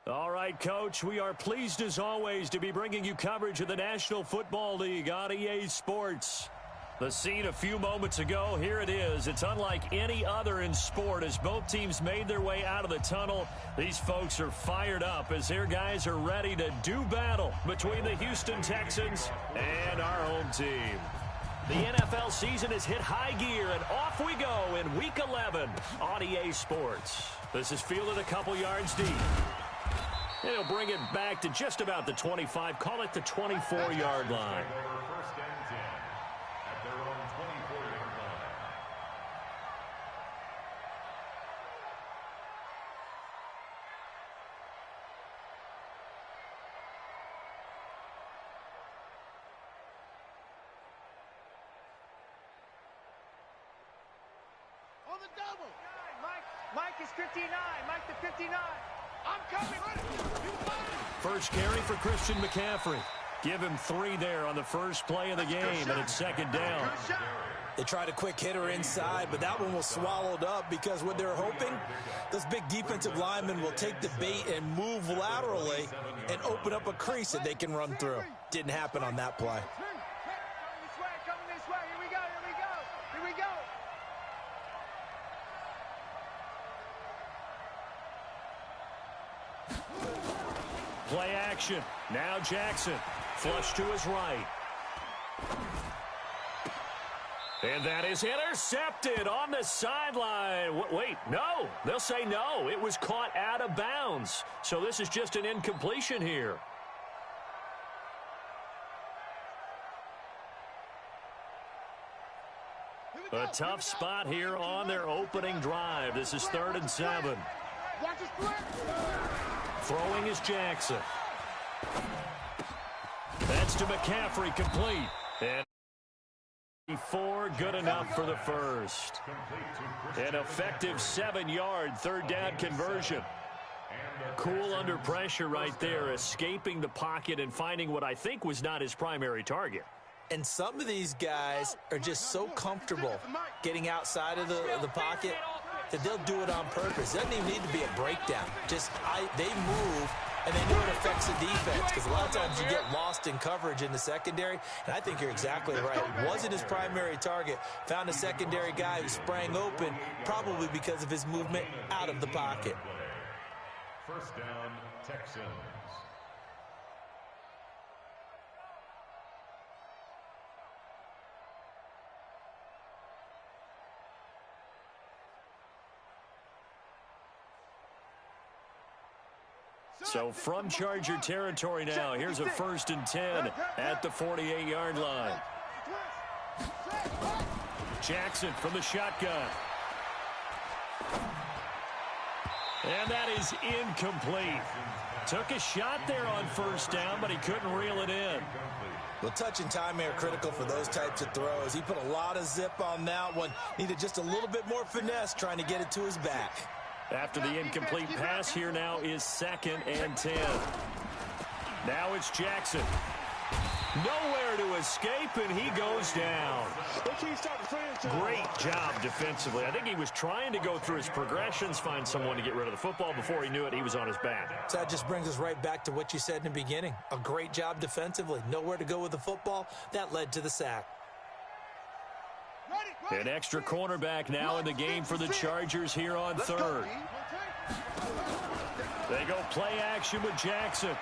All right, Coach, we are pleased as always to be bringing you coverage of the National Football League on EA Sports. The scene a few moments ago, here it is. It's unlike any other in sport as both teams made their way out of the tunnel. These folks are fired up as their guys are ready to do battle between the Houston Texans and our home team. The NFL season has hit high gear, and off we go in Week 11 on EA Sports. This is fielded a couple yards deep. And he'll bring it back to just about the 25, call it the 24-yard line. First and 10 at their own 24-yard line. On the double. Mike is 59. Mike the 59. I'm coming. First carry for Christian McCaffrey. Give him 3 there on the first play of the game, and it's second down. They tried a quick hitter inside, but that one was swallowed up because what they're hoping, this big defensive lineman will take the bait and move laterally and open up a crease that they can run through. Didn't happen on that play. Coming this way. Here we go. Play action. Now Jackson. Flush to his right. And that is intercepted on the sideline. Wait, no. They'll say no. It was caught out of bounds. So this is just an incompletion here. A tough spot here on their opening drive. This is 3rd and 7. Throwing is Jackson. That's to McCaffrey, complete. And 4, good enough for the first. An effective 7-yard 3rd down conversion. Cool under pressure right there, escaping the pocket and finding what I think was not his primary target. And some of these guys are just so comfortable getting outside of the pocket that they'll do it on purpose. It doesn't even need to be a breakdown. They move, and they know it affects the defense because a lot of times you get lost in coverage in the secondary, and I think you're exactly right. Wasn't his primary target. Found a secondary guy who sprang open, probably because of his movement out of the pocket. First down, Texans. So from Charger territory now, here's a 1st and 10 at the 48-yard line. Jackson from the shotgun. And that is incomplete. Took a shot there on 1st down, but he couldn't reel it in. Well, touch and time are critical for those types of throws. He put a lot of zip on that one. Needed just a little bit more finesse trying to get it to his back. After the incomplete pass, here now is 2nd and 10. Now it's Jackson. Nowhere to escape, and he goes down. Great job defensively. I think he was trying to go through his progressions, find someone to get rid of the football. Before he knew it, he was on his back. So that just brings us right back to what you said in the beginning. A great job defensively. Nowhere to go with the football. That led to the sack. An extra cornerback now in the game for the Chargers here on 3rd. They go play action with Jackson.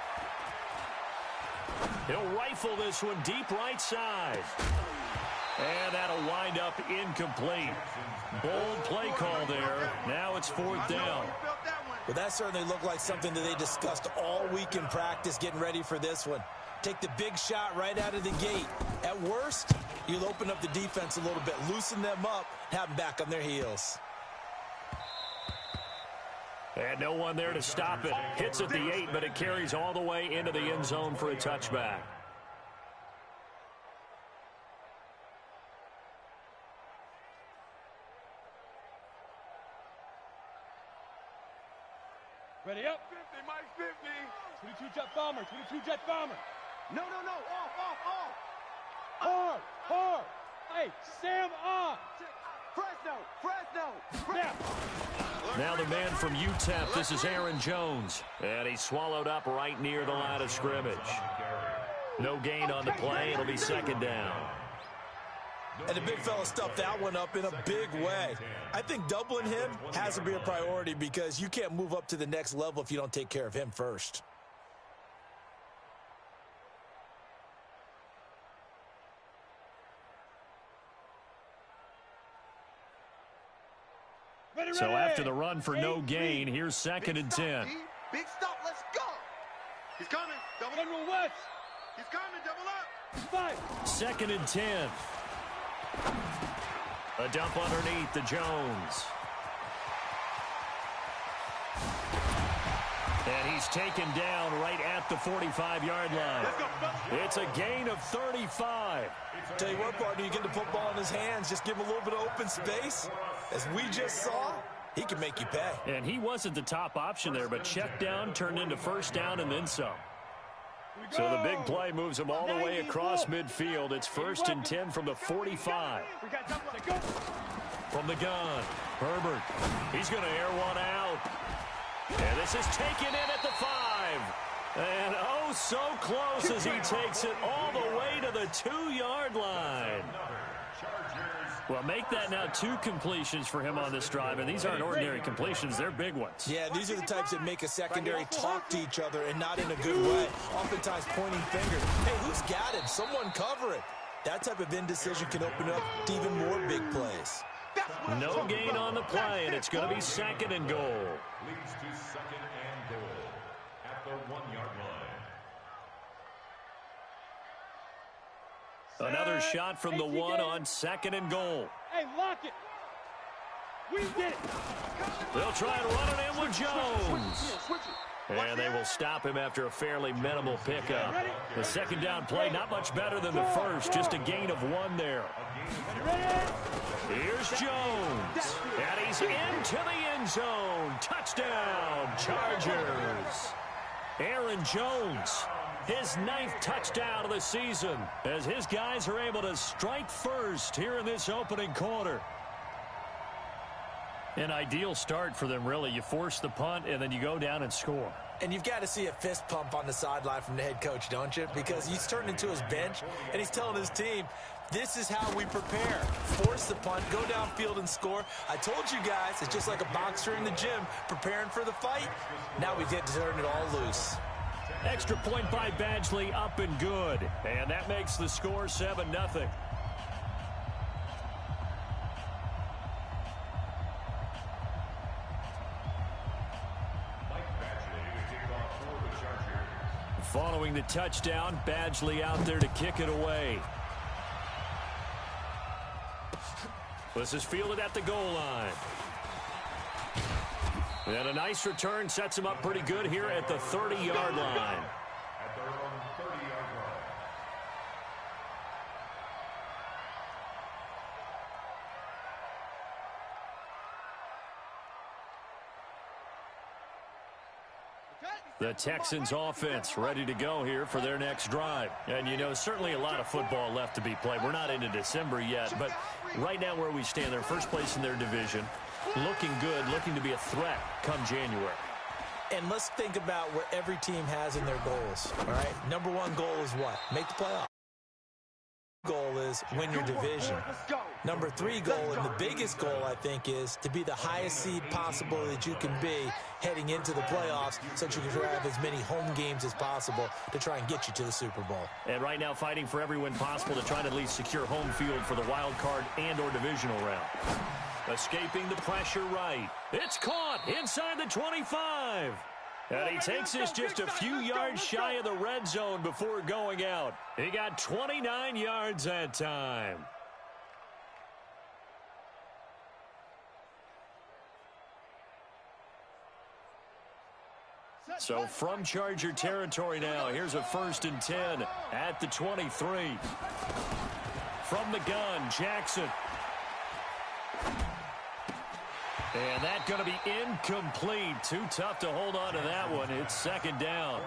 He'll rifle this one deep right side. And that'll wind up incomplete. Bold play call there. Now it's 4th down. Well, that certainly looked like something that they discussed all week in practice getting ready for this one. Take the big shot right out of the gate. At worst, you'll open up the defense a little bit, loosen them up, have them back on their heels. And no one there to stop it. Hits at the 8, but it carries all the way into the end zone for a touchback. Ready up. 50, Mike 50. 22 jet bomber, 22 jet bomber. No. Off. Hard. Hey, Sam on. Now the man from UTEP, this is Aaron Jones. And he's swallowed up right near the line of scrimmage. No gain on the play. It'll be second down. And the big fella stuffed that one up in a big way. I think doubling him has to be a priority because you can't move up to the next level if you don't take care of him first. So after the run for no gain, here's second and 10. Big stop, let's go. He's coming. Double up. West. He's coming, double up. 5. Second and 10. A dump underneath to Jones. And he's taken down right at the 45-yard line. It's a gain of 35. Tell you what, partner, you get the football in his hands, just give him a little bit of open space. As we just saw, he can make you pay. And he wasn't the top option there, but check down turned into first down and then some. So the big play moves him all the way across midfield. It's first and 10 from the 45. From the gun, Herbert. He's going to air one out. And this is taken in at the 5. And oh, so close as he takes it all the way to the 2-yard line. Well, make that now 2 completions for him on this drive, and these aren't ordinary completions. They're big ones. Yeah, these are the types that make a secondary talk to each other and not in a good way. Oftentimes pointing fingers. Hey, who's got him? Someone cover it. That type of indecision can open up to even more big plays. No gain on the play, and it's going to be second and goal. Leads to second and goal at the 1-yard line. Another shot from the 1 on second and goal. Hey, lock it. We did it. They'll try and run it in with Jones. And they will stop him after a fairly minimal pickup. The second down play, not much better than the first, just a gain of 1 there. Here's Jones. And he's into the end zone. Touchdown, Chargers. Aaron Jones, his 9th touchdown of the season, as his guys are able to strike first here in this opening quarter. An ideal start for them, really. You force the punt, and then you go down and score. And you've got to see a fist pump on the sideline from the head coach, don't you? Because he's turned into his bench, and he's telling his team, this is how we prepare. Force the punt, go downfield and score. I told you guys, it's just like a boxer in the gym preparing for the fight. Now we get to turn it all loose. Extra point by Badgley, up and good. And that makes the score 7-0. Following the touchdown, Badgley out there to kick it away. This is fielded at the goal line. And a nice return sets him up pretty good here at the 30-yard line. At their own 30-yard line. The Texans offense ready to go here for their next drive. And, you know, certainly a lot of football left to be played. We're not into December yet, but right now where we stand, they're first place in their division. Looking good, looking to be a threat come January. And let's think about what every team has in their goals, all right? Number 1 goal is what? Make the playoffs. Goal is win your division. Number 3 goal, and the biggest goal, I think, is to be the highest seed possible that you can be heading into the playoffs so that you can have as many home games as possible to try and get you to the Super Bowl. And right now fighting for every win possible to try to at least secure home field for the wild card and or divisional round. Escaping the pressure right. It's caught inside the 25. And he takes this just a few yards shy of the red zone before going out. He got 29 yards that time. So from Charger territory now, here's a 1st and 10 at the 23. From the gun, Jackson. And that's going to be incomplete. Too tough to hold on to that one. It's second down.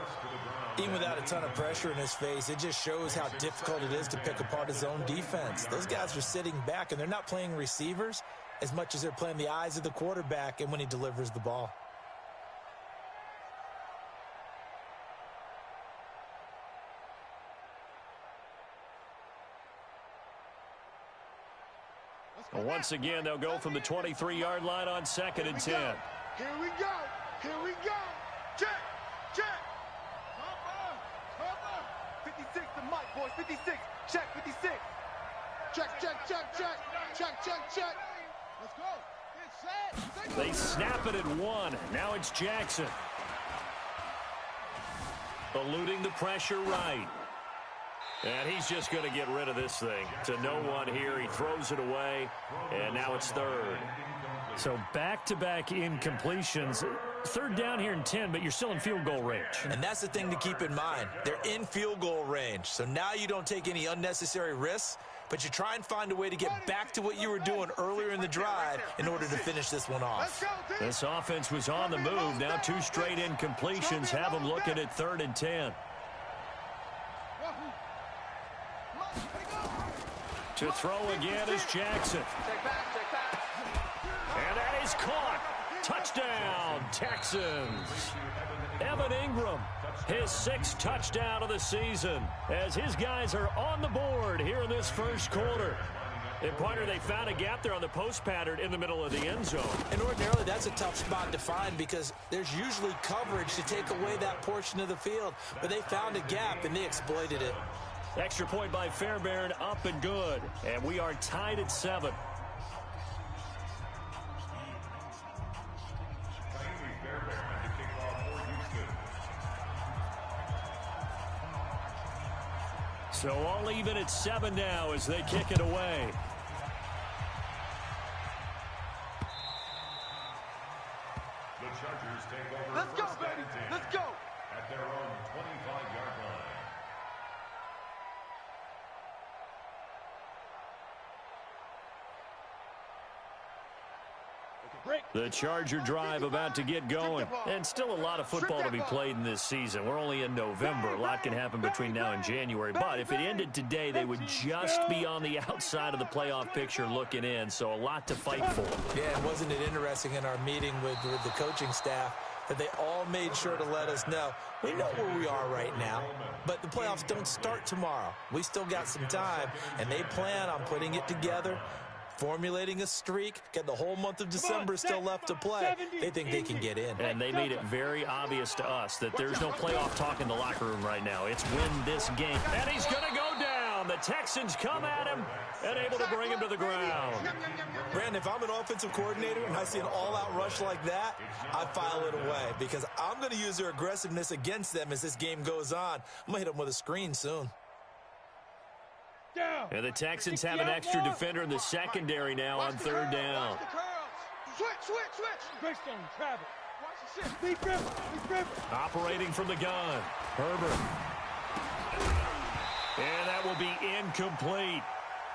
Even without a ton of pressure in his face, it just shows how difficult it is to pick apart his own defense. Those guys are sitting back, and they're not playing receivers. as much as they're playing the eyes of the quarterback and when he delivers the ball. Well, once again, they'll go from the 23-yard line on 2nd and 10. Here we go. Here we go. Check. Check. 56 to Mike, boys. 56. Check. 56. Check, check, check, check. Check, check, check. Let's go. Get set. They snap it at 1. Now it's Jackson. Eluding the pressure right. And he's just going to get rid of this thing. To no one here. He throws it away. And now it's 3rd. So back-to-back incompletions. 3rd down here and 10, but you're still in field goal range. And that's the thing to keep in mind. They're in field goal range. So now you don't take any unnecessary risks, but you try and find a way to get back to what you were doing earlier in the drive in order to finish this one off. This offense was on the move. Now 2 straight incompletions have them looking at 3rd and 10. To throw again is Jackson. And that is caught. Touchdown, Texans. Evan Ingram, his 6th touchdown of the season, as his guys are on the board here in this first quarter. And, partner, they found a gap there on the post pattern in the middle of the end zone. And ordinarily, that's a tough spot to find because there's usually coverage to take away that portion of the field. But they found a gap, and they exploited it. Extra point by Fairbairn, up and good. And we are tied at 7. So all even at 7 now as they kick it away. The Chargers take over. Let's go, baby. Let's go. At their own 25-yard line. The Charger drive about to get going. And still a lot of football to be played in this season. We're only in November. A lot can happen between now and January. But if it ended today, they would just be on the outside of the playoff picture looking in. So a lot to fight for. Yeah, and wasn't it interesting in our meeting with the coaching staff that they all made sure to let us know, we know where we are right now, but the playoffs don't start tomorrow. We still got some time, and they plan on putting it together, formulating a streak, get the whole month of December still left to play. They think they can get in. And they made it very obvious to us that there's no playoff talk in the locker room right now. It's win this game. And he's going to go down. The Texans come at him and able to bring him to the ground. Brandon, if I'm an offensive coordinator and I see an all-out rush like that, I file it away because I'm going to use their aggressiveness against them as this game goes on. I'm going to hit them with a screen soon. And the Texans have an extra defender in the secondary now on 3rd down. Operating from the gun, Herbert. And that will be incomplete.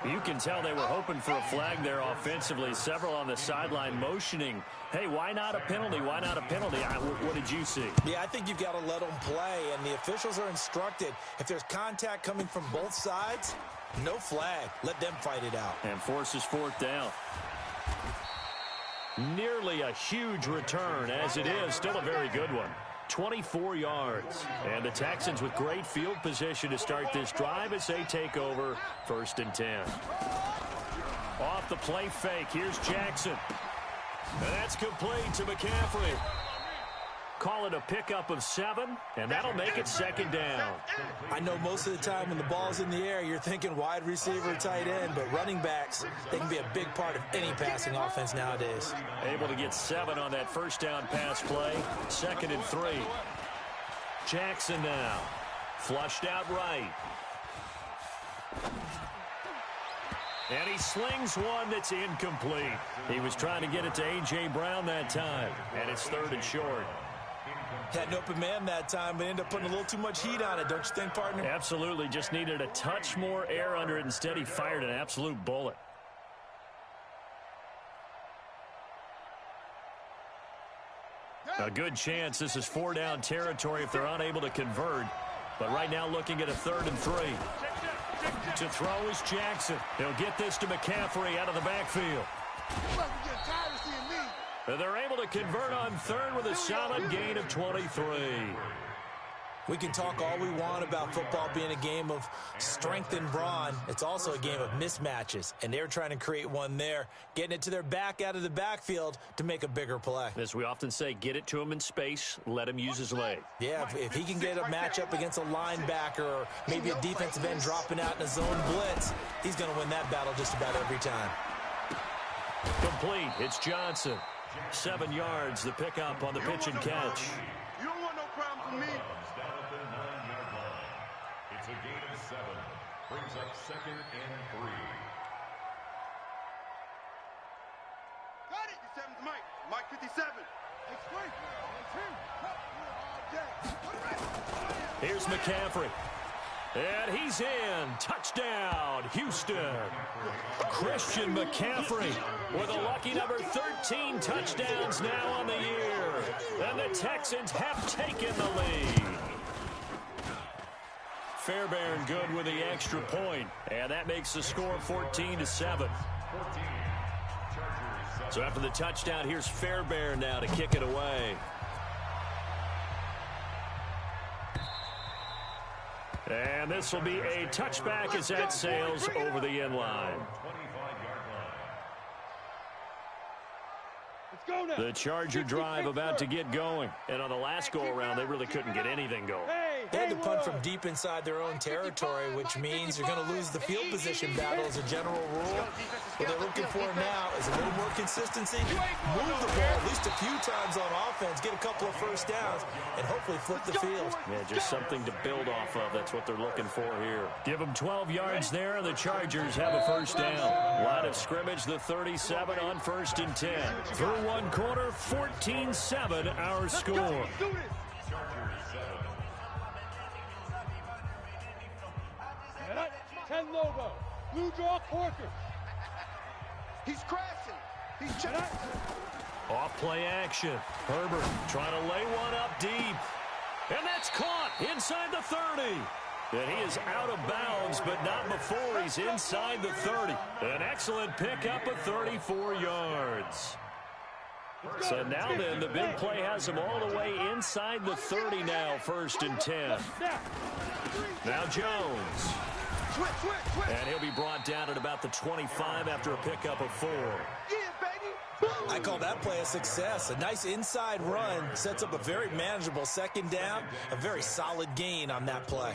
You can tell they were hoping for a flag there offensively. Several on the sideline motioning. Hey, why not a penalty? Why not a penalty? What did you see? Yeah, I think you've got to let them play, and the officials are instructed. If there's contact coming from both sides, no flag. Let them fight it out. And forces 4th down. Nearly a huge return, as it is. Still a very good one. 24 yards. And the Texans with great field position to start this drive as they take over 1st and 10. Off the play fake. Here's Jackson. And that's complete to McCaffrey. Call it a pickup of 7, and that'll make it 2nd down. I know most of the time when the ball's in the air, you're thinking wide receiver, tight end, but running backs, they can be a big part of any passing offense nowadays. Able to get 7 on that 1st down pass play. 2nd and 3. Jackson now. Flushed out right. And he slings one that's incomplete. He was trying to get it to A.J. Brown that time, and it's 3rd and short. Had an open man that time, but ended up putting a little too much heat on it, don't you think, partner? Absolutely. Just needed a touch more air under it. Instead, he fired an absolute bullet. A good chance this is 4-down territory if they're unable to convert. But right now looking at a 3rd and 3. To throw is Jackson. He'll get this to McCaffrey out of the backfield. And they're able to convert on third with a solid gain of 23. We can talk all we want about football being a game of strength and brawn. It's also a game of mismatches, and they're trying to create one there, getting it to their back out of the backfield to make a bigger play. As we often say, get it to him in space, let him use his leg. Yeah, if he can get a matchup against a linebacker or maybe a defensive end dropping out in a zone blitz, he's going to win that battle just about every time. Complete. It's Johnson. 7 yards, the pickup on the pitch and catch. You don't want no problems with me. Down at the 9-yard line. It's a gain of 7. Brings up 2nd and 3. Got it. 57's Mike. Mike 57. Here's McCaffrey. And he's in. Touchdown, Houston. Christian McCaffrey with a lucky number 13 touchdowns now on the year. And the Texans have taken the lead. Fairbairn good with the extra point. And that makes the score 14-7. So after the touchdown, here's Fairbairn now to kick it away. And this will be a touchback as that sails over the end line. The Charger drive about to get going. And on the last go-around, they really couldn't get anything going. They had to punt from deep inside their own territory, which means you're going to lose the field position battle as a general rule. What they're looking for now is a little more consistency, move the ball at least a few times on offense, get a couple of first downs, and hopefully flip the field. Yeah, just something to build off of. That's what they're looking for here. Give them 12 yards there, and the Chargers have a first down. Line of scrimmage, the 37 on 1st and 10. Through one quarter, 14-7 our score. 10 logo. Blue draw Corker. He's crashing. He's checking. Off play action. Herbert trying to lay one up deep. And that's caught inside the 30. And he is out of bounds, but not before he's inside the 30. An excellent pickup of 34 yards. So now then, the big play has him all the way inside the 30 now, 1st and 10. Now Jones. And he'll be brought down at about the 25 after a pickup of 4. I call that play a success. A nice inside run sets up a very manageable 2nd down, a very solid gain on that play.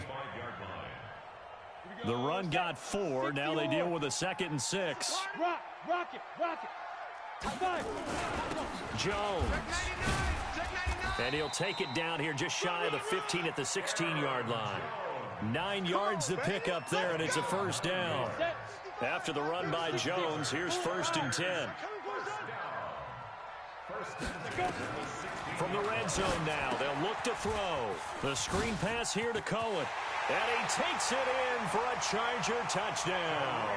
The run got 4. Now they deal with a 2nd and 6. Rock it. Jones. And he'll take it down here just shy of the 15 at the 16-yard line. 9 yards to pick up there, and it's a first down. After the run by Jones, here's 1st and 10. From the red zone now, they'll look to throw. The screen pass here to Cohen. And he takes it in for a Charger touchdown.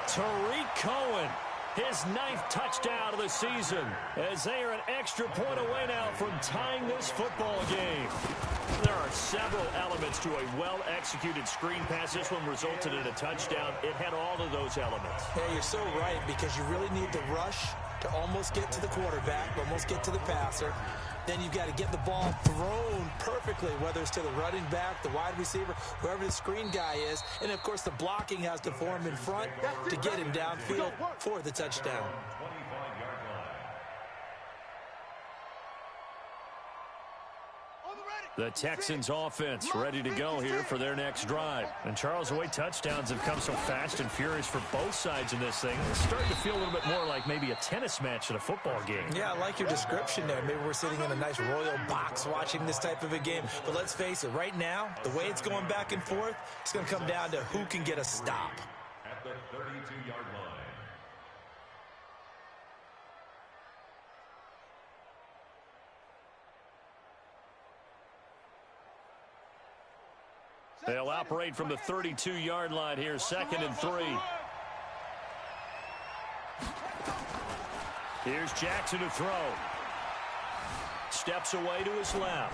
Tariq Cohen, his 9th touchdown of the season, as they are an extra point away now from tying this football game. There are several elements to a well-executed screen pass. This one resulted in a touchdown. It had all of those elements. Yeah, you're so right, because you really need to rush to almost get to the quarterback, almost get to the passer. Then you've got to get the ball thrown perfectly, whether it's to the running back, the wide receiver, whoever the screen guy is. And, of course, the blocking has to form in front to get him downfield for the touchdown. The Texans offense ready to go here for their next drive. And Charles, the way touchdowns have come so fast and furious for both sides in this thing, it's starting to feel a little bit more like maybe a tennis match than a football game. Yeah, I like your description there. Maybe we're sitting in a nice royal box watching this type of a game. But let's face it, right now, the way it's going back and forth, it's going to come down to who can get a stop. At the 32-yard line. They'll operate from the 32-yard line here, 2nd and 3. Here's Jackson to throw. Steps away to his left.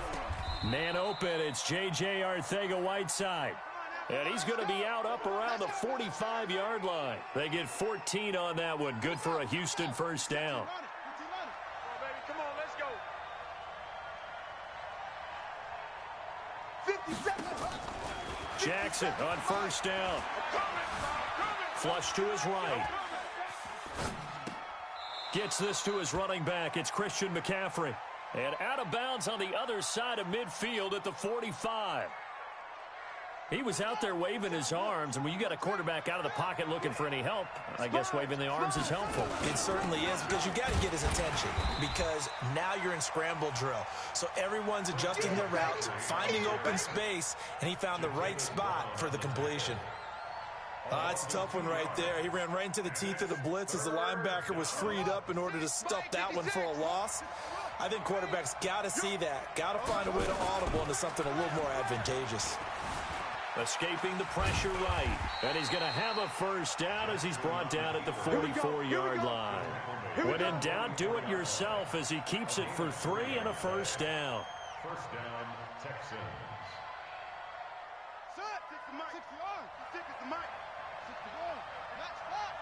Man open, it's J.J. Arcega-Whiteside. And he's going to be out up around the 45-yard line. They get 14 on that one. Good for a Houston first down. Come on, let's go. 50 seconds. Jackson on first down. Flush to his right. Gets this to his running back. It's Christian McCaffrey. And out of bounds on the other side of midfield at the 45. He was out there waving his arms, and when you got a quarterback out of the pocket looking for any help, I guess waving the arms is helpful. It certainly is, because you got to get his attention, because now you're in scramble drill. So everyone's adjusting their routes, finding open space, and he found the right spot for the completion. That's a tough one right there. He ran right into the teeth of the blitz as the linebacker was freed up in order to stuff that one for a loss. I think quarterbacks got to see that, got to find a way to audible into something a little more advantageous. Escaping the pressure right. And he's going to have a first down as he's brought down at the 44-yard line. When in doubt, do it yourself as he keeps it for 3 and a first down. First down, Texans. Son, take the mic. 60 on. Take the mic. 60 on. That's spot.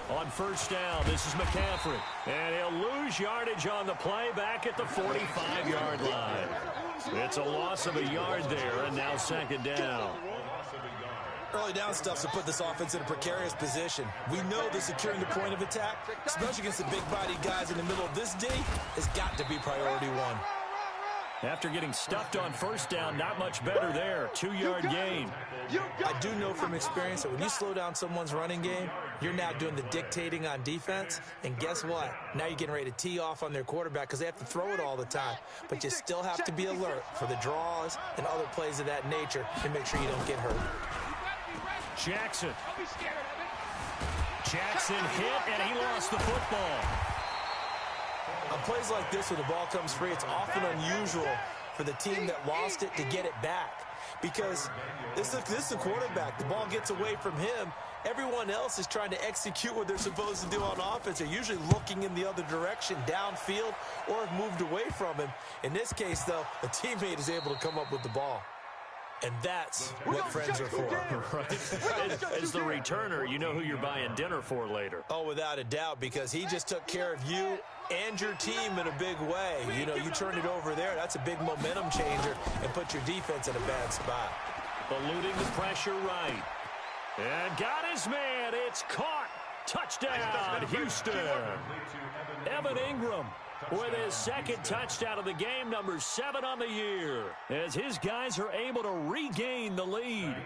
On first down, this is McCaffrey. And he'll lose yardage on the play back at the 45-yard line. It's a loss of a yard there, and now second down. Early down stuff to put this offense in a precarious position. We know that securing the point of attack, especially against the big-bodied guys in the middle of this D, has got to be priority one. After getting stuffed on first down, not much better there. 2-yard gain. I do know from experience that when you slow down someone's running game, you're now doing the dictating on defense. And guess what? Now you're getting ready to tee off on their quarterback because they have to throw it all the time. But you still have to be alert for the draws and other plays of that nature and make sure you don't get hurt. Jackson. Jackson hit, and he lost the football. On plays like this where the ball comes free, it's often unusual for the team that lost it to get it back. Because this is the quarterback. The ball gets away from him. Everyone else is trying to execute what they're supposed to do on offense. They're usually looking in the other direction, downfield, or have moved away from him. In this case, though, a teammate is able to come up with the ball. And that's what friends are for. Right. As the returner, you know who you're buying dinner for later. Oh, without a doubt, because he just took care of you and your team in a big way. You know, you turn it over there, that's a big momentum changer and put your defense in a bad spot. Eluding the pressure right. And got his man. It's caught. Touchdown, Houston. Evan Ingram with his second touchdown of the game, number 7 on the year, as his guys are able to regain the lead.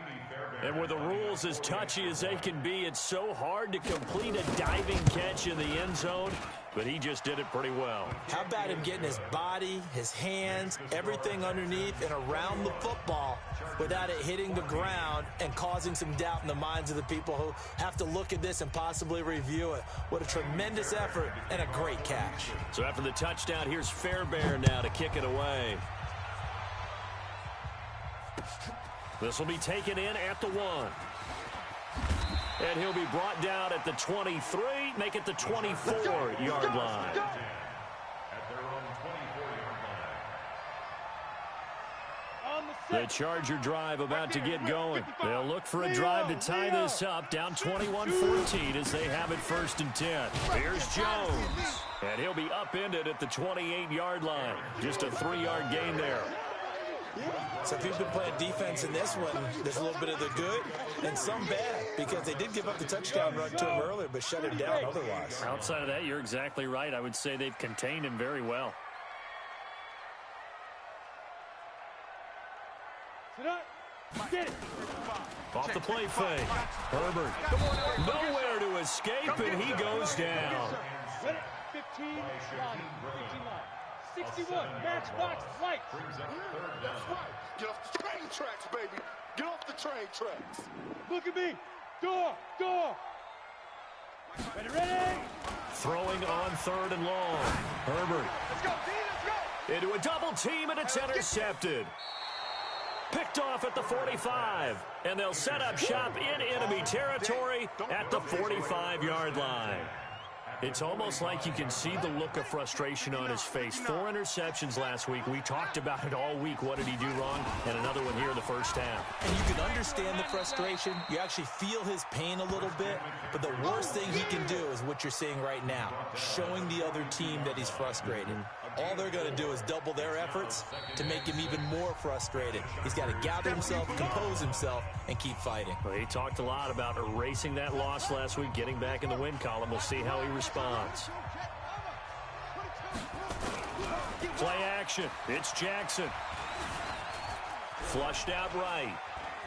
And with the rules as touchy as they can be, it's so hard to complete a diving catch in the end zone, but he just did it pretty well. How about him getting his body, his hands, everything underneath and around the football without it hitting the ground and causing some doubt in the minds of the people who have to look at this and possibly review it. What a tremendous effort and a great catch. So after the touchdown, here's Fairbairn now to kick it away. This will be taken in at the 1. And he'll be brought down at the 23, make it the 24-yard line. The Charger drive about to get going. They'll look for a drive to tie this up, down 21-14 as they have it 1st and 10. Here's Jones. And he'll be upended at the 28-yard line. Just a 3-yard gain there. So if you've been playing defense in this one, there's a little bit of the good and some bad, because they did give up the touchdown run to him earlier, but shut him down otherwise. Outside of that, you're exactly right. I would say they've contained him very well. Off the play fake. Herbert. Nowhere to escape, and he goes down. 15 line. 61, matchbox, light. That's right. Get off the train tracks, baby. Get off the train tracks. Look at me. Door. Ready. Throwing on 3rd and long. Herbert. Let's go, D. Let's go. Into a double team, and it's intercepted. Picked off at the 45. And they'll set up shop in enemy territory at the 45-yard line. It's almost like you can see the look of frustration on his face. 4 interceptions last week. We talked about it all week. What did he do wrong? And another one here in the first half. And you can understand the frustration. You actually feel his pain a little bit. But the worst thing he can do is what you're seeing right now, showing the other team that he's frustrated. All they're going to do is double their efforts to make him even more frustrated. He's got to gather himself, compose himself, and keep fighting. Well, he talked a lot about erasing that loss last week, getting back in the win column. We'll see how he responds. Play action. It's Jackson. Flushed out right.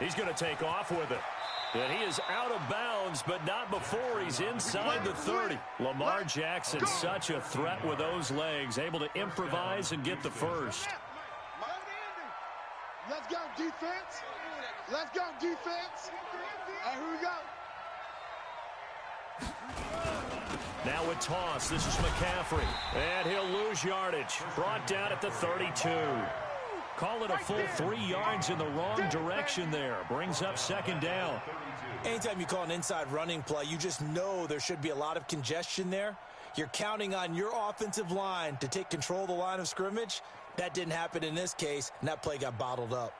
He's going to take off with it. And he is out of bounds, but not before he's inside the 30. Lamar Jackson, such a threat with those legs, able to improvise and get the first. Let's go, defense. Let's go, defense. And here we go. Now a toss. This is McCaffrey. And he'll lose yardage. Brought down at the 32. Call it a full 3 yards in the wrong direction there. Brings up second down. Anytime you call an inside running play, you just know there should be a lot of congestion there. You're counting on your offensive line to take control of the line of scrimmage. That didn't happen in this case, and that play got bottled up.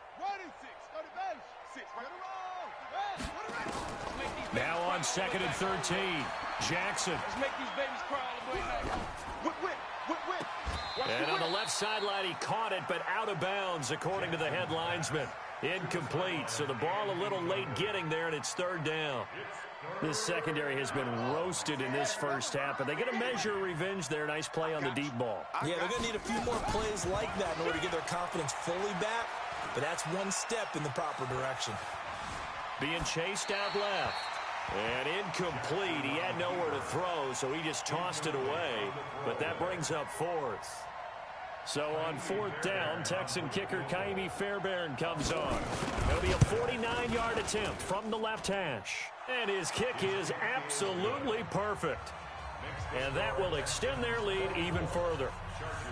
Now on 2nd and 13. Jackson. Let's make these babies cry all the way back. And on the left sideline, he caught it, but out of bounds, according to the head linesman. Incomplete, so the ball a little late getting there, and it's 3rd down. This secondary has been roasted in this first half, but they get a measure of revenge there. Nice play on the deep ball. Yeah, they're going to need a few more plays like that in order to get their confidence fully back, but that's one step in the proper direction. Being chased out left. And incomplete. He had nowhere to throw, so he just tossed it away. But that brings up 4th. So on 4th down, Texan kicker Kaimi Fairbairn comes on. It'll be a 49-yard attempt from the left hash. And his kick is absolutely perfect. And that will extend their lead even further.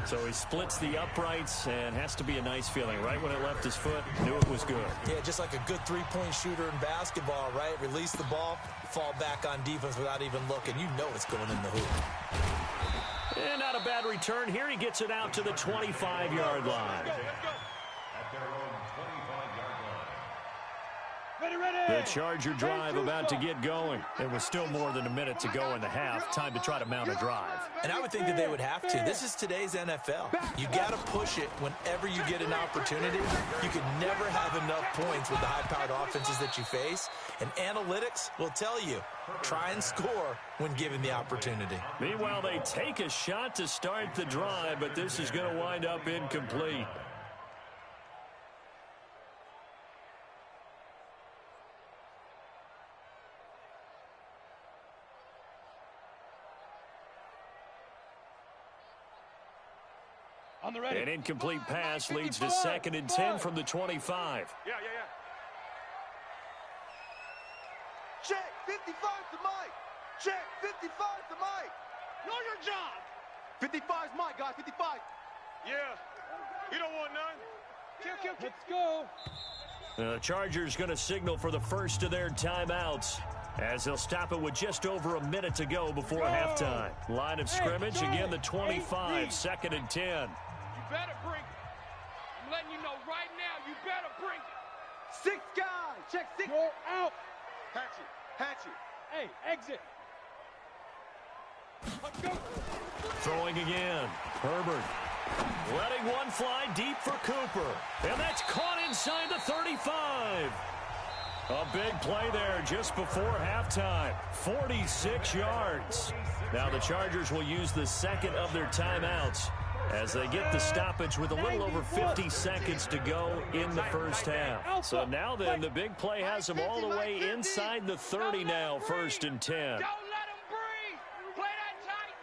So he splits the uprights, and has to be a nice feeling. Right when it left his foot, knew it was good. Yeah, just like a good three-point shooter in basketball, right? Release the ball, fall back on defense without even looking. You know it's going in the hoop. And not a bad return. Here he gets it out to the 25-yard line. The Charger drive about to get going. There was still more than a minute to go in the half. Time to try to mount a drive. And I would think that they would have to. This is today's NFL. You got to push it whenever you get an opportunity. You can never have enough points with the high-powered offenses that you face. And analytics will tell you, try and score when given the opportunity. Meanwhile, they take a shot to start the drive, but this is going to wind up incomplete. On the ready. An incomplete pass leads to 2nd and 10 from the 25. Yeah. Check, 55 to Mike. Check, 55 to Mike. Know your job. 55 is Mike, guys, 55. Yeah. You don't want none. Kill. Let's go. The Chargers going to signal for the first of their timeouts, as they'll stop it with just over a minute to go before halftime. Line of scrimmage, again the 25, 2nd and 10. You better bring it. I'm letting you know right now, you better bring it. 6 guys, check 6. Go out. Hatchet. Hey, exit. Let's go. Throwing again. Herbert letting one fly deep for Cooper. And that's caught inside the 35. A big play there just before halftime. 46 yards. Now the Chargers will use the second of their timeouts as they get the stoppage with a little over 50 seconds to go in the first half. So now then, the big play has them all the way inside the 30 now, 1st and 10. Don't let him breathe. Play that tight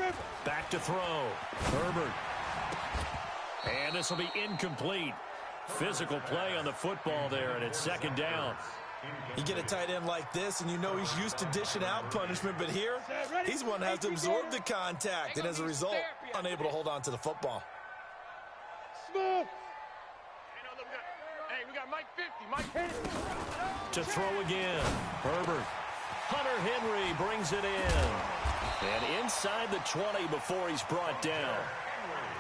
D. Back to throw. Herbert. And this will be incomplete. Physical play on the football there, and it's 2nd down. You get a tight end like this, and you know he's used to dishing out punishment, but here, he's one that has to absorb the contact, and as a result, unable to hold on to the football. Smooth. Hey, we got Mike 50. Mike 50. To throw again. Herbert. Hunter Henry brings it in. And inside the 20 before he's brought down.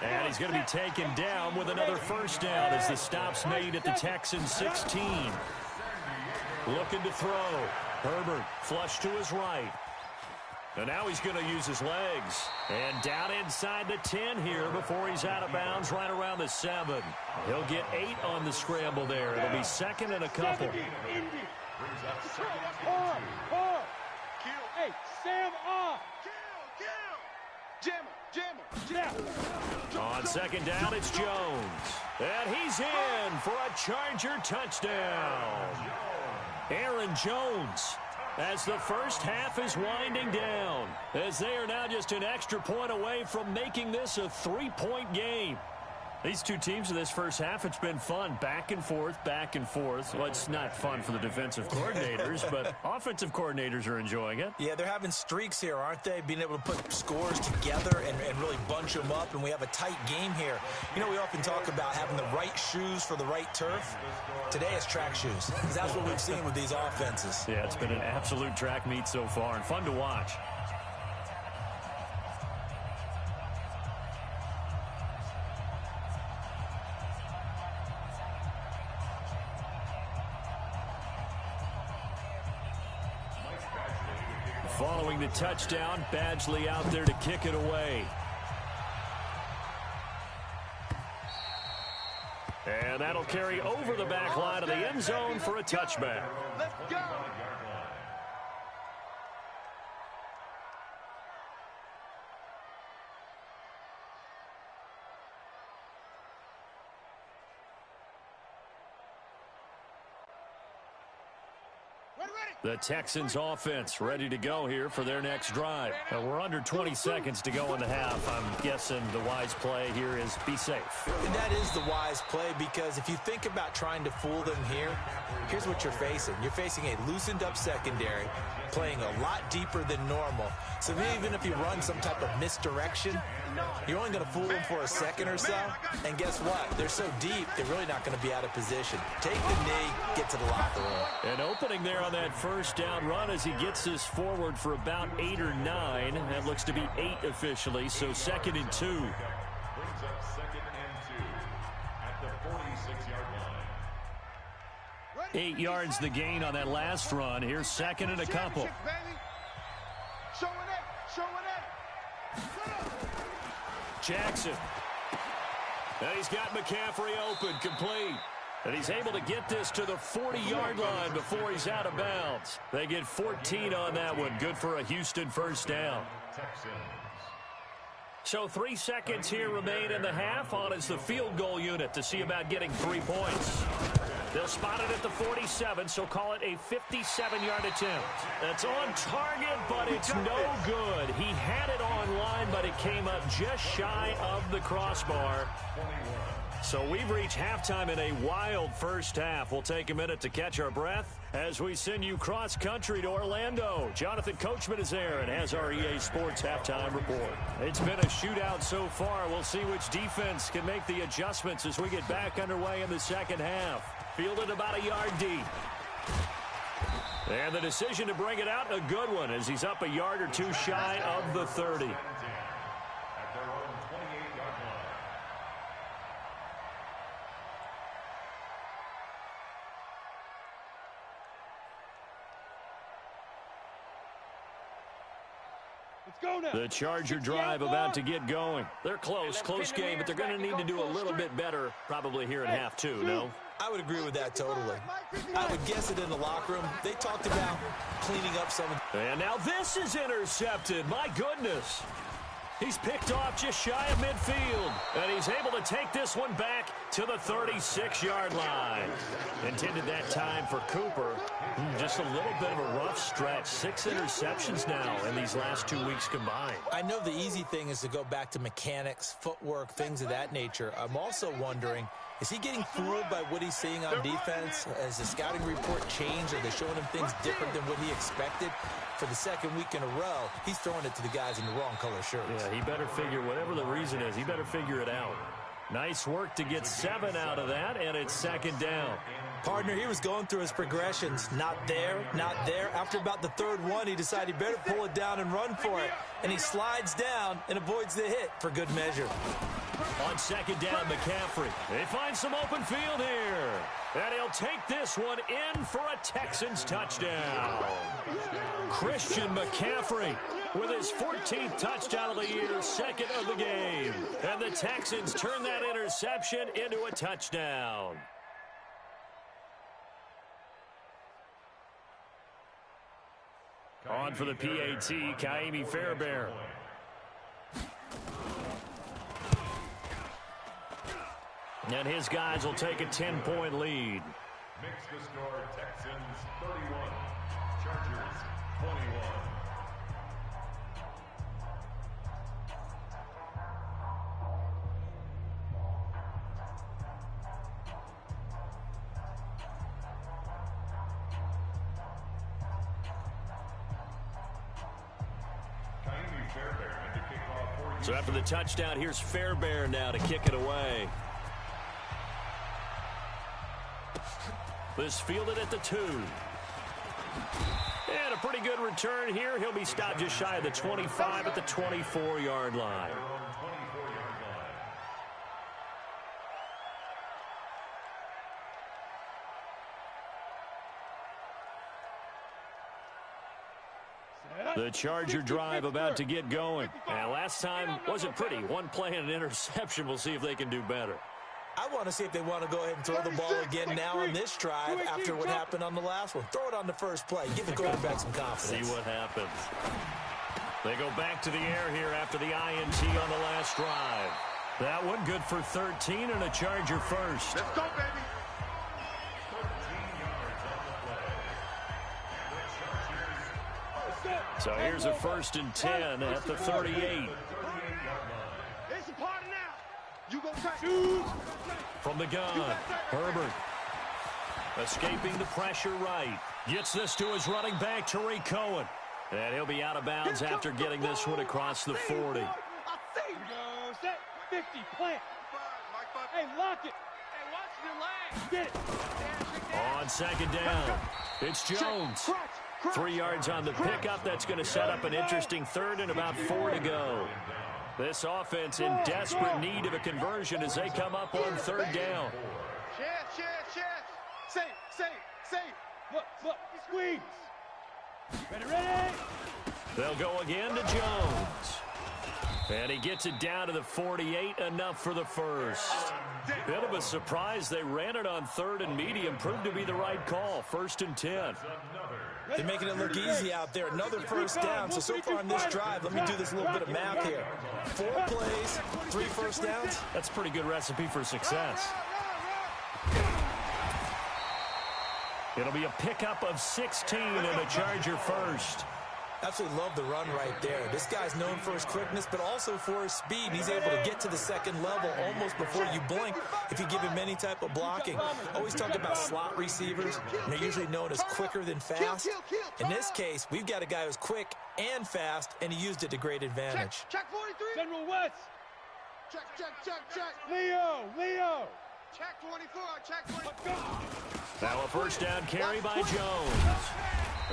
And he's going to be taken down with another first down as the stop's made at the Texans 16. Looking to throw. Herbert flush to his right. And now he's going to use his legs. And down inside the 10 here before he's out of bounds right around the 7. He'll get 8 on the scramble there. It'll be second and a couple. Hey, Sam off. On second down, it's Jones. And he's in for a Charger touchdown. Aaron Jones, as the first half is winding down, as they are now just an extra point away from making this a 3-point game. These two teams in this first half, it's been fun. Back and forth, back and forth. Well, it's not fun for the defensive coordinators, but offensive coordinators are enjoying it. Yeah, they're having streaks here, aren't they? Being able to put scores together and really bunch them up, and we have a tight game here. You know, we often talk about having the right shoes for the right turf. Today it's track shoes, because that's what we've seen with these offenses. Yeah, it's been an absolute track meet so far, and fun to watch. Following the touchdown, Badgley out there to kick it away. And that'll carry over the back line of the end zone for a touchback. Let's go. The Texans offense ready to go here for their next drive. We're under 20 seconds to go in the half. I'm guessing the wise play here is be safe. And that is the wise play, because if you think about trying to fool them here, here's what you're facing. You're facing a loosened up secondary, playing a lot deeper than normal. So even if you run some type of misdirection, you're only going to fool them for a second or so. And guess what? They're so deep, they're really not going to be out of position. Take the knee, get to the locker room. An opening there on that first down run as he gets this forward for about 8 or 9. That looks to be 8 officially, so 2nd and 2. Brings up 2nd and 2 at the 46-yard line. 8 yards the gain on that last run. Here's 2nd and a couple. Jackson. And he's got McCaffrey open, complete. And he's able to get this to the 40-yard line before he's out of bounds. They get 14 on that one. Good for a Houston first down. So 3 seconds here remain in the half. On is the field goal unit to see about getting 3 points. They'll spot it at the 47, so call it a 57-yard attempt. That's on target, but it's no good. He had it on line, but it came up just shy of the crossbar. So we've reached halftime in a wild first half. We'll take a minute to catch our breath as we send you cross-country to Orlando. Jonathan Coachman is there and has our EA Sports halftime report. It's been a shootout so far. We'll see which defense can make the adjustments as we get back underway in the second half. Fielded about a yard deep. And the decision to bring it out, a good one, as he's up a yard or two shy of the 30. The Charger drive about to get going. They're close game, but they're going to need to do a little bit better probably here in half 2, no? I would agree with that totally. I would guess it in the locker room. They talked about cleaning up some. And now this is intercepted. My goodness. He's picked off just shy of midfield. And he's able to take this one back to the 36-yard line. Intended that time for Cooper. Just a little bit of a rough stretch. 6 interceptions now in these last 2 weeks combined. I know the easy thing is to go back to mechanics, footwork, things of that nature. I'm also wondering, is he getting fooled by what he's seeing on defense? Has the scouting report changed? Are they showing him things different than what he expected? For the second week in a row, he's throwing it to the guys in the wrong color shirts. Yeah, he better figure, whatever the reason is, he better figure it out. Nice work to get 7 out of that, and it's second down. Partner, he was going through his progressions. Not there, not there. After about the third one, he decided he better pull it down and run for it. And he slides down and avoids the hit for good measure. On second down, McCaffrey. They find some open field here. And he'll take this one in for a Texans touchdown. Christian McCaffrey with his 14th touchdown of the year, second of the game. And the Texans turn that interception into a touchdown. On for the PAT, Kaimi Fairbairn. And his guys will take a 10-point lead. Makes the score Texans 31, Chargers 21. So after the touchdown, here's Fairbairn now to kick it away. This fielded at the 2. And a pretty good return here. He'll be stopped just shy of the 25 at the 24-yard line. The Charger drive about to get going. And last time wasn't pretty. One play and an interception. We'll see if they can do better. I want to see if they want to go ahead and throw the ball again now on this drive after what happened on the last one. Throw it on the first play. Give the quarterback some confidence. See what happens. They go back to the air here after the INT on the last drive. That one good for 13 and a Charger first. Let's go, baby. So here's a 1st and 10 at the 38. It's a party now. You go From the gun, Herbert. Escaping the pressure right. Gets this to his running back, Tariq Cohen. And he'll be out of bounds after getting this one across the 40. Go, set, 50, plant. Hey, lock it. Hey, watch your legs. Get it. On second down, it's Jones. 3 yards on the pickup. That's going to set up an interesting 3rd and about 4 to go. This offense in desperate need of a conversion as they come up on 3rd down. Chance. Safe. Look, squeeze. Ready. They'll go again to Jones. And he gets it down to the 48, enough for the first. Bit of a surprise. They ran it on 3rd and medium. Proved to be the right call. 1st and 10. They're making it look easy out there. Another first down. So far on this drive, let me do this little bit of math here. 4 plays, 3 first downs. That's a pretty good recipe for success. It'll be a pickup of 16 and a Charger first. Absolutely love the run right there. This guy's known for his quickness, but also for his speed. He's able to get to the second level almost before you blink if you give him any type of blocking. Always talk about slot receivers, and they're usually known as quicker than fast. In this case, we've got a guy who's quick and fast, and he used it to great advantage. Check 43. General West. Check. Leo. Check 24. Check 24. Now a first down carry by Jones.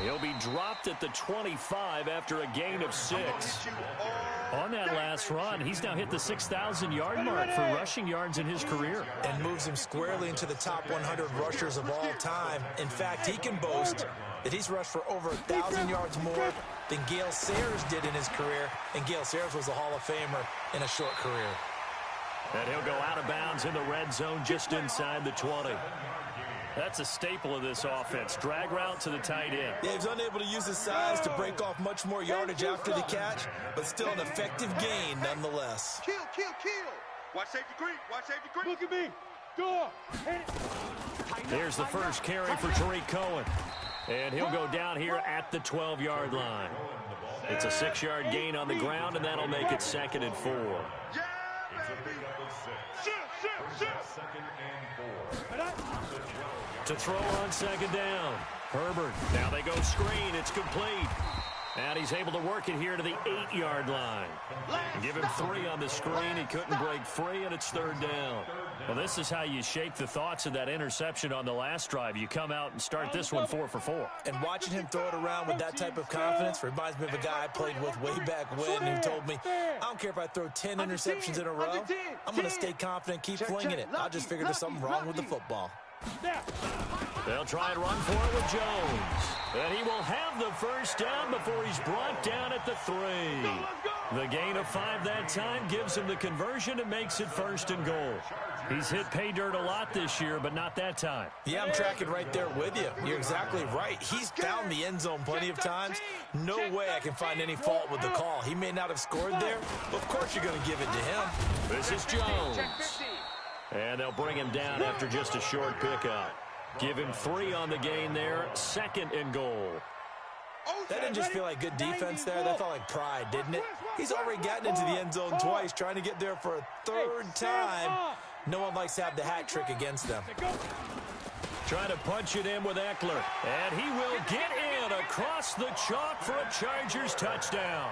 He'll be dropped at the 25 after a gain of 6. On that last run, he's now hit the 6,000-yard mark for rushing yards in his career. And moves him squarely into the top 100 rushers of all time. In fact, he can boast that he's rushed for over 1,000 yards more than Gale Sayers did in his career. And Gale Sayers was a Hall of Famer in a short career. And he'll go out of bounds in the red zone just inside the 20. That's a staple of this offense. Drag route to the tight end. Yeah, he's unable to use his size to break off much more yardage after the catch, but still an effective gain nonetheless. Kill. Watch safety creep. Look at me. Go. There's the first carry for Tariq Cohen. And he'll go down here at the 12-yard line. It's a 6-yard gain on the ground, and that'll make it 2nd and 4. Second and 4. To throw on 2nd down. Herbert. Now they go screen. It's complete. And he's able to work it here to the 8-yard line. Give him 3 on the screen. He couldn't break free, and it's 3rd down. Well, this is how you shape the thoughts of that interception on the last drive. You come out and start this one 4 for 4. And watching him throw it around with that type of confidence reminds me of a guy I played with way back when who told me, I don't care if I throw 10 interceptions in a row. I'm going to stay confident, keep flinging it. I'll just figure there's something wrong with the football. They'll try and run for it with Jones. And he will have the first down before he's brought down at the 3. The gain of 5 that time gives him the conversion and makes it 1st and goal. He's hit pay dirt a lot this year, but not that time. Yeah, I'm tracking right there with you. You're exactly right. He's found the end zone plenty of times. No way I can find any fault with the call. He may not have scored there, but of course you're going to give it to him. This is Jones. And they'll bring him down after just a short pickup. Give him 3 on the gain there. 2nd and goal. That didn't just feel like good defense there. That felt like pride, didn't it? He's already gotten into the end zone twice, trying to get there for a 3rd time. No one likes to have the hat trick against them. Trying to punch it in with Eckler. And he will get in across the chalk for a Chargers touchdown.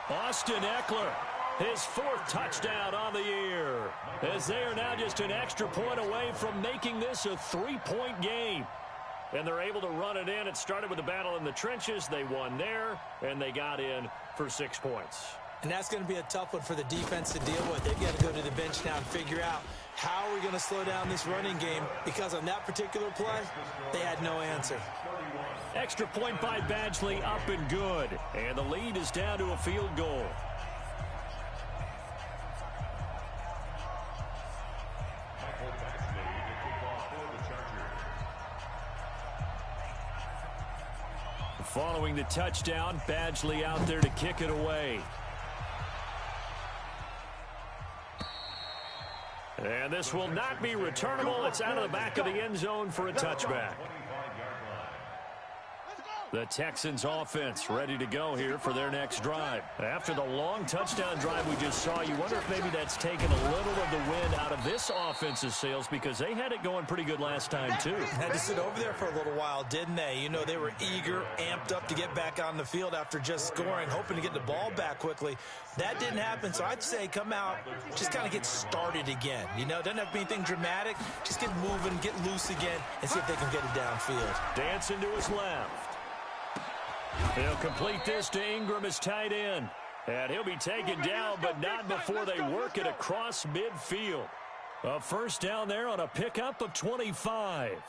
Austin Eckler, his 4th touchdown on the year, as they are now just an extra point away from making this a 3-point game. And they're able to run it in. It started with a battle in the trenches. They won there, and they got in for 6 points. And that's going to be a tough one for the defense to deal with. They've got to go to the bench now and figure out how are we going to slow down this running game, because on that particular play, they had no answer. Extra point by Badgley, up and good. And the lead is down to a field goal. Following the touchdown, Badgley out there to kick it away. And this will not be returnable. It's out of the back of the end zone for a touchback. The Texans offense ready to go here for their next drive. After the long touchdown drive we just saw, you wonder if maybe that's taken a little of the wind out of this offense's sails, because they had it going pretty good last time too. Had to sit over there for a little while, didn't they? You know, they were eager, amped up to get back on the field after just scoring, hoping to get the ball back quickly. That didn't happen, so I'd say come out, just kind of get started again. You know, doesn't have to be anything dramatic. Just get moving, get loose again, and see if they can get it downfield. Dancing to his left. He'll complete this to Ingram as tight end. And he'll be taken down, but not before they work it across midfield. A first down there on a pickup of 25.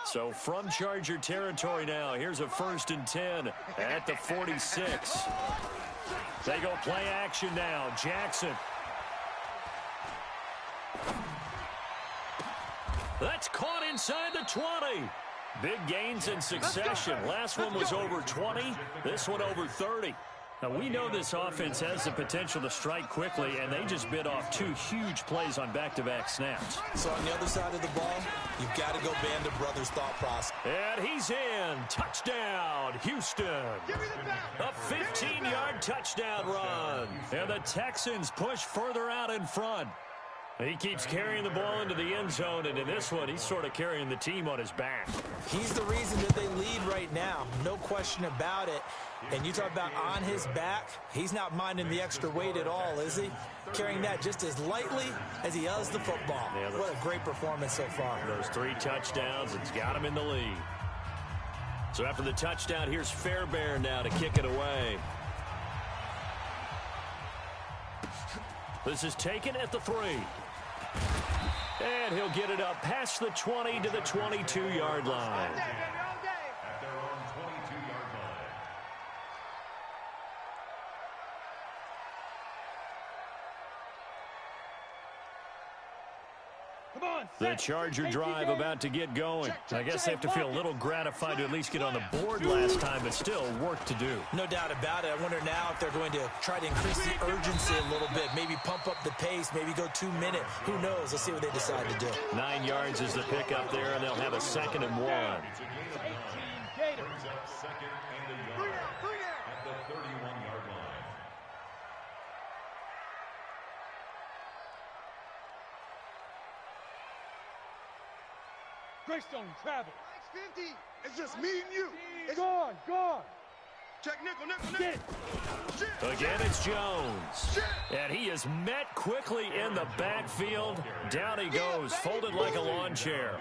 So from Charger territory now, here's a 1st and 10 at the 46. They go play action now. Jackson. That's caught inside the 20. Big gains in succession. Last one was over 20. This one over 30. Now, we know this offense has the potential to strike quickly, and they just bit off 2 huge plays on back-to-back snaps. So on the other side of the ball, you've got to go Band of Brothers thought process. And he's in. Touchdown, Houston. A 15-yard touchdown run. And the Texans push further out in front. He keeps carrying the ball into the end zone, and in this one, he's sort of carrying the team on his back. He's the reason that they lead right now, no question about it. And you talk about on his back, he's not minding the extra weight at all, is he? Carrying that just as lightly as he does the football. Yeah, what a great performance so far. Those 3 touchdowns, it's got him in the lead. So after the touchdown, here's Fairbairn now to kick it away. This is taken at the 3. And he'll get it up past the 20 to the 22-yard line. At their own 22-yard line. The Charger drive about to get going. I guess they have to feel a little gratified to at least get on the board last time, but still work to do. No doubt about it. I wonder now if they're going to try to increase the urgency a little bit, maybe pump up the pace, maybe go 2-minute. Who knows? Let's see what they decide to do. 9 yards is the pickup there, and they'll have a 2nd and 1. Brings up 2nd and a yard at the 31-yard line. Greystone travel. 50. It's just me and you. Gone. Check nickel. Again, it's Jones. And he is met quickly in the backfield. Down he goes, folded like a lawn chair.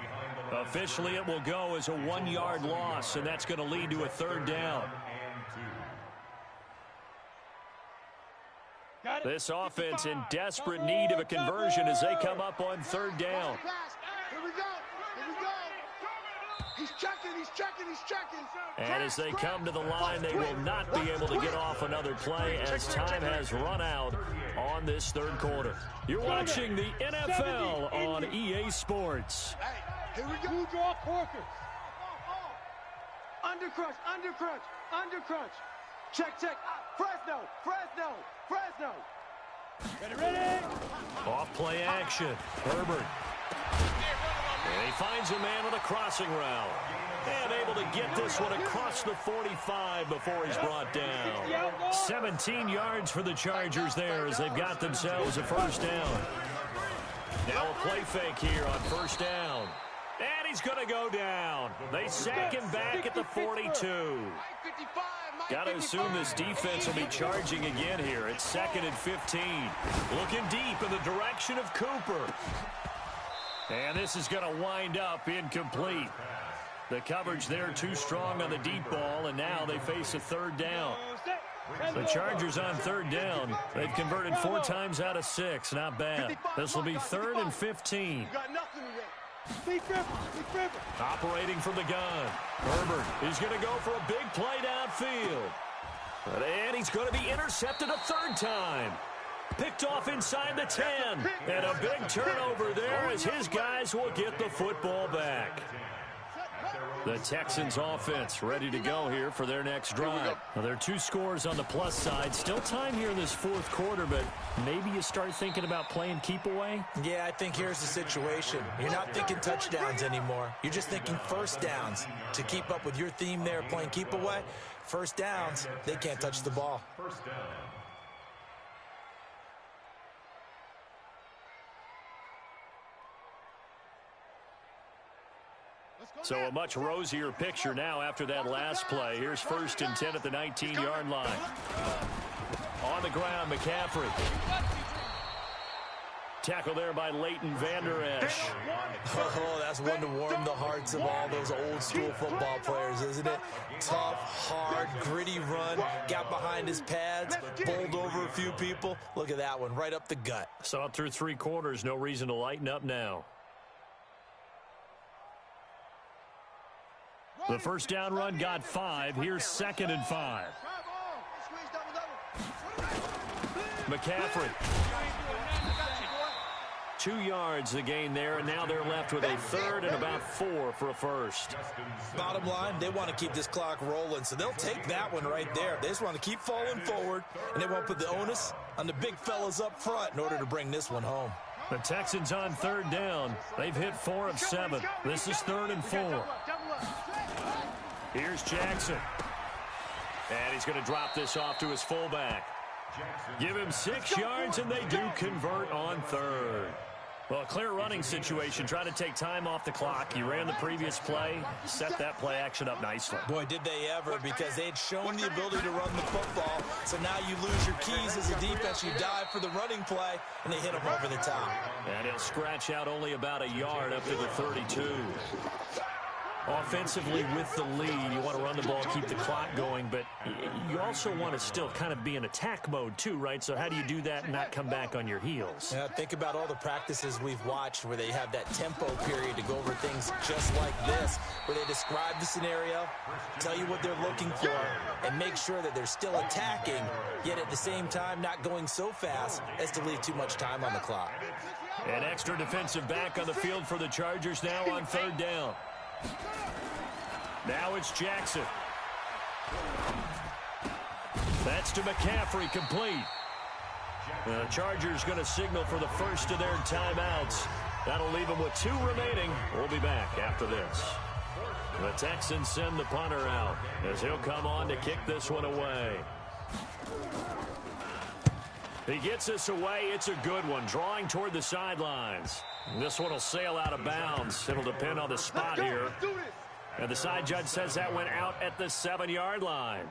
Officially, it will go as a 1-yard loss, and that's going to lead to a third down. This offense in desperate need of a conversion as they come up on third down. Here we go. He's checking. And as they come to the line, they will not be able to get off another play as time has run out on this third quarter. You're watching the NFL on EA Sports. Hey, here we go. Two draw quarters. Undercrunch. Check. Fresno. Ready. Off play action. Herbert. And he finds a man on a crossing route. And able to get this one across the 45 before he's brought down. 17 yards for the Chargers there as they've got themselves a first down. Now a play fake here on first down. And he's going to go down. They sack him back at the 42. Got to assume this defense will be charging again here. It's 2nd and 15. Looking deep in the direction of Cooper. And this is going to wind up incomplete. The coverage there too strong on the deep ball, and now they face a third down. The Chargers on third down. They've converted 4 times out of 6. Not bad. This will be 3rd and 15. Operating from the gun. Herbert is going to go for a big play downfield. And he's going to be intercepted a third time. Picked off inside the 10. And a big turnover there as his guys will get the football back. The Texans offense ready to go here for their next drive. Well, there are 2 scores on the plus side. Still time here in this 4th quarter, but maybe you start thinking about playing keep away? Yeah, I think here's the situation. You're not thinking touchdowns anymore. You're just thinking first downs. To keep up with your theme there, playing keep away, first downs, they can't touch the ball. First down. So a much rosier picture now after that last play. Here's 1st and 10 at the 19-yard line. On the ground, McCaffrey. Tackle there by Leighton Vander Esch. Oh, that's one to warm the hearts of all those old-school football players, isn't it? Tough, hard, gritty run. Got behind his pads, bowled over a few people. Look at that one, right up the gut. Saw it through 3 quarters. No reason to lighten up now. The first down run got 5. Here's 2nd and 5. McCaffrey. 2 yards the gain there, and now they're left with a 3rd and about 4 for a first. Bottom line, they want to keep this clock rolling, so they'll take that one right there. They just want to keep falling forward, and they won't put the onus on the big fellas up front in order to bring this one home. The Texans on 3rd down. They've hit 4 of 7. This is 3rd and 4. Here's Jackson. And he's going to drop this off to his fullback. Give him 6 yards, and they do convert on 3rd. Well, a clear running situation, trying to take time off the clock. He ran the previous play, set that play action up nicely. Boy, did they ever, because they had shown the ability to run the football. So now you lose your keys as a defense. You dive for the running play, and they hit him over the top. And he'll scratch out only about a yard up to the 32. Offensively with the lead, you want to run the ball, keep the clock going, but you also want to still kind of be in attack mode too, right? So how do you do that and not come back on your heels? Yeah, think about all the practices we've watched where they have that tempo period to go over things just like this, where they describe the scenario, tell you what they're looking for, and make sure that they're still attacking, yet at the same time not going so fast as to leave too much time on the clock. An extra defensive back on the field for the Chargers now on 3rd down. Now it's Jackson. That's to McCaffrey, complete. The Chargers going to signal for the first of their timeouts. That'll leave them with 2 remaining. We'll be back after this. The Texans send the punter out as he'll come on to kick this one away. He gets this away. It's a good one, drawing toward the sidelines. This one will sail out of bounds. It'll depend on the spot here. And the side judge says that went out at the 7-yard line.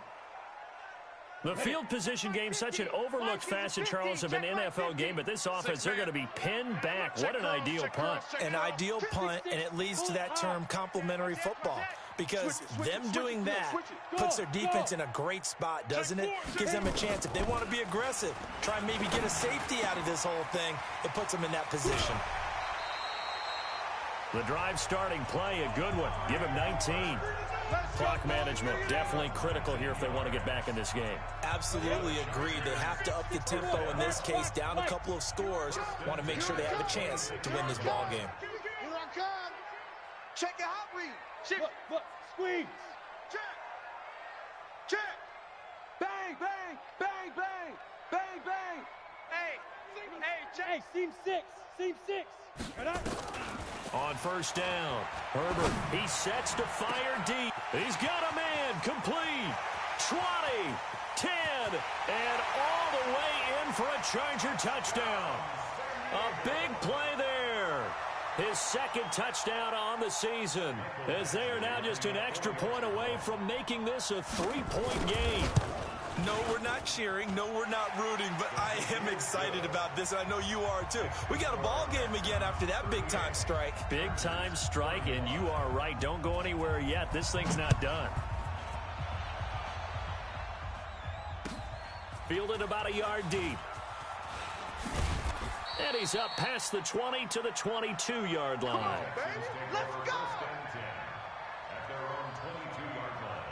The field position game, such an overlooked facet, Charles, of an NFL game, but this offense, they're going to be pinned back. What an ideal punt. An ideal punt, and it leads to that term complementary football, because them doing that puts their defense in a great spot, doesn't it? Gives them a chance. If they want to be aggressive, try and maybe get a safety out of this whole thing, it puts them in that position. The drive starting play, a good one. Give him 19. Clock management, definitely critical here if they want to get back in this game. Absolutely agreed. They have to up the tempo in this case, down a couple of scores. Want to make sure they have a chance to win this ball game. Here I come. Check your hot read. Look, squeeze. Check. Check. Bang, bang, bang, bang, bang, bang. Hey, seam six. Right up. On first down, Herbert, he sets to fire deep. He's got a man, complete, 20, 10, and all the way in for a Charger touchdown. A big play there. His second touchdown on the season, as they are now just an extra point away from making this a 3-point game. No, we're not cheering. No, we're not rooting, but I am excited about this, and I know you are too. We got a ball game again after that big-time strike. Big-time strike, and you are right. Don't go anywhere yet. This thing's not done. Fielded about a yard deep. And he's up past the 20 to the 22-yard line. Come on, baby. Let's go. At their own 22-yard line.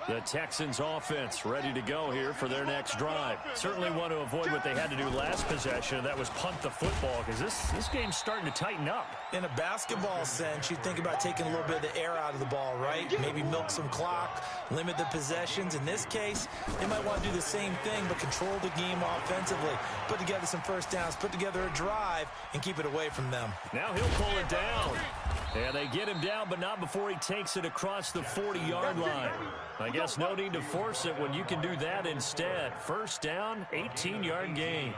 The Texans offense ready to go here for their next drive. Certainly want to avoid what they had to do last possession, and that was punt the football, because this game's starting to tighten up. In a basketball sense, you think about taking a little bit of the air out of the ball, right? Maybe milk some clock, limit the possessions. In this case, they might want to do the same thing, but control the game offensively. Put together some first downs, put together a drive, and keep it away from them. Now he'll pull it down. And they get him down, but not before he takes it across the 40-yard line. I guess no need to force it when you can do that instead. First down, 18-yard gain.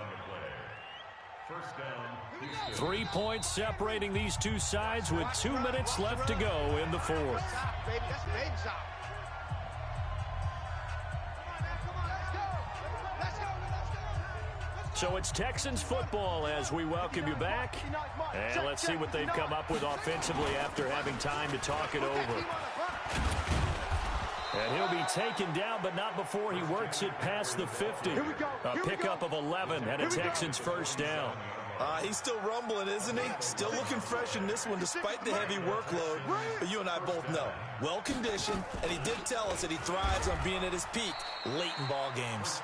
3 points separating these two sides with 2 minutes left to go in the fourth. So it's Texans football as we welcome you back. And let's see what they've come up with offensively after having time to talk it over. And he'll be taken down, but not before he works it past the 50. A pickup of 11 and a Texans first down. He's still rumbling, isn't he? Still looking fresh in this one despite the heavy workload. But you and I both know, well-conditioned, and he did tell us that he thrives on being at his peak late in ball games.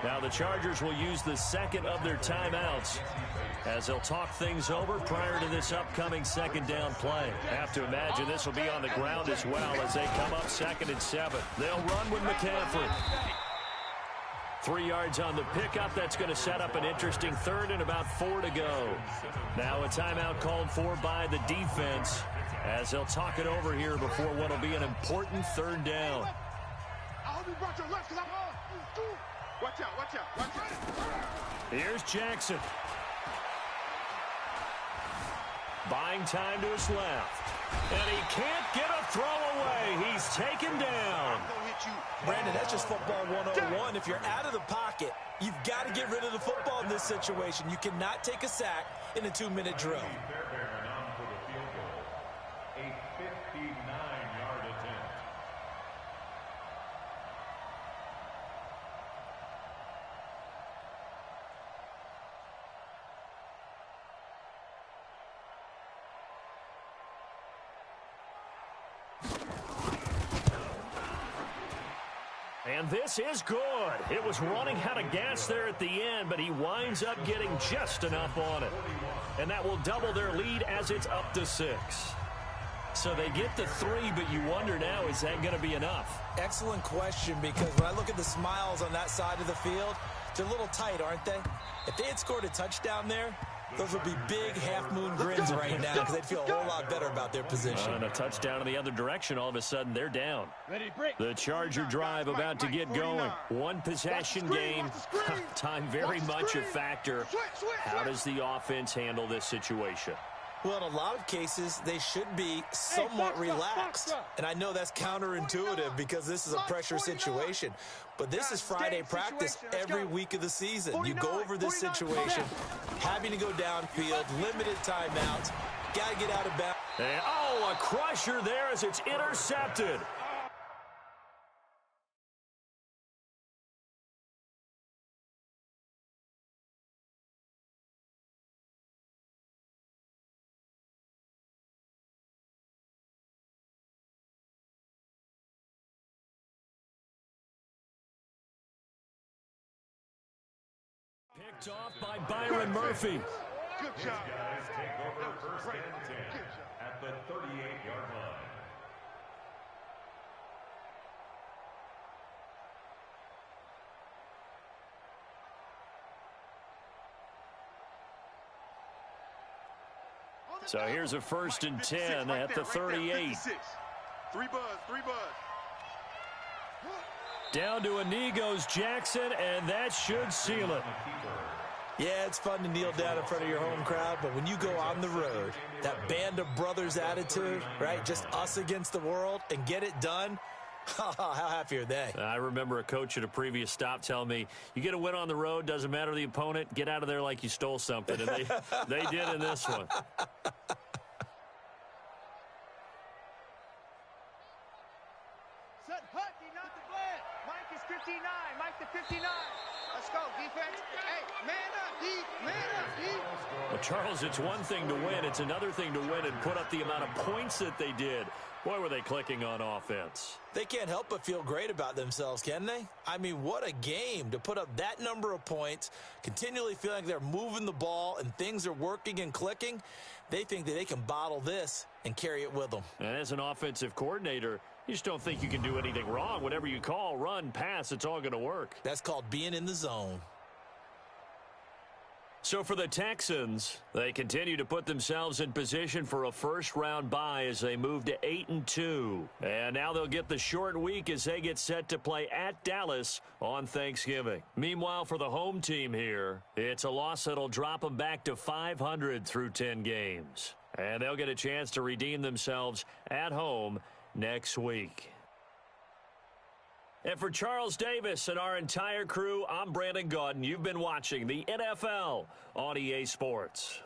Now the Chargers will use the second of their timeouts as they'll talk things over prior to this upcoming second down play. I have to imagine this will be on the ground as well as they come up 2nd and 7. They'll run with McCaffrey. 3 yards on the pickup. That's going to set up an interesting third and about 4 to go. Now a timeout called for by the defense as they'll talk it over here before what will be an important third down. I hope you brought your left because I'm on. Watch out, watch out, watch out. Here's Jackson. Buying time to his left. And he can't get a throw away. He's taken down. Brandon, that's just football 101. If you're out of the pocket, you've got to get rid of the football in this situation. You cannot take a sack in a 2-minute drill. A 59-yard attempt. And this is good. It was running out of gas there at the end, but he winds up getting just enough on it. And that will double their lead as it's up to 6. So they get the 3, but you wonder now, is that going to be enough? Excellent question, because when I look at the smiles on that side of the field, they're a little tight, aren't they? If they had scored a touchdown there, those would be big half-moon grins right now because they'd feel a whole lot better about their position. And a touchdown in the other direction, all of a sudden they're down. The Charger drive about to get going. One possession game. Time very much a factor. How does the offense handle this situation? Well, in a lot of cases, they should be somewhat relaxed. And I know that's counterintuitive because this is a pressure situation. But this is Friday practice every week of the season. You go over this situation, having to go downfield, limited timeouts, got to get out of bounds. And, oh, a crusher there as it's intercepted. Picked off by Byron Murphy. Good job. These guys take over first and 10 at the 38-yard line. So here's a 1st and 10 at the 38. 3 buzz. Down to a knee goes Jackson, and that should seal it. Yeah, it's fun to kneel down in front of your home crowd, but when you go on the road, that band of brothers attitude, right, just us against the world, and get it done, how happy are they? I remember a coach at a previous stop telling me, you get a win on the road, doesn't matter the opponent, get out of there like you stole something, and they did in this one. Set Hutney, not the blitz. Mike is 59. Mike to 59. Let's go, defense. Hey, man up, D. Man up, D. Well, Charles, it's one thing to win. It's another thing to win and put up the amount of points that they did. Boy, were they clicking on offense. They can't help but feel great about themselves, can they? I mean, what a game to put up that number of points, continually feeling like they're moving the ball and things are working and clicking. They think that they can bottle this and carry it with them. And as an offensive coordinator, you just don't think you can do anything wrong. Whatever you call, run, pass, it's all going to work. That's called being in the zone. So for the Texans, they continue to put themselves in position for a first-round bye as they move to 8-2. And now they'll get the short week as they get set to play at Dallas on Thanksgiving. Meanwhile, for the home team here, it's a loss that'll drop them back to 500 through 10 games. And they'll get a chance to redeem themselves at home next week. And for Charles Davis and our entire crew, I'm Brandon Gaudin. You've been watching the NFL on EA Sports.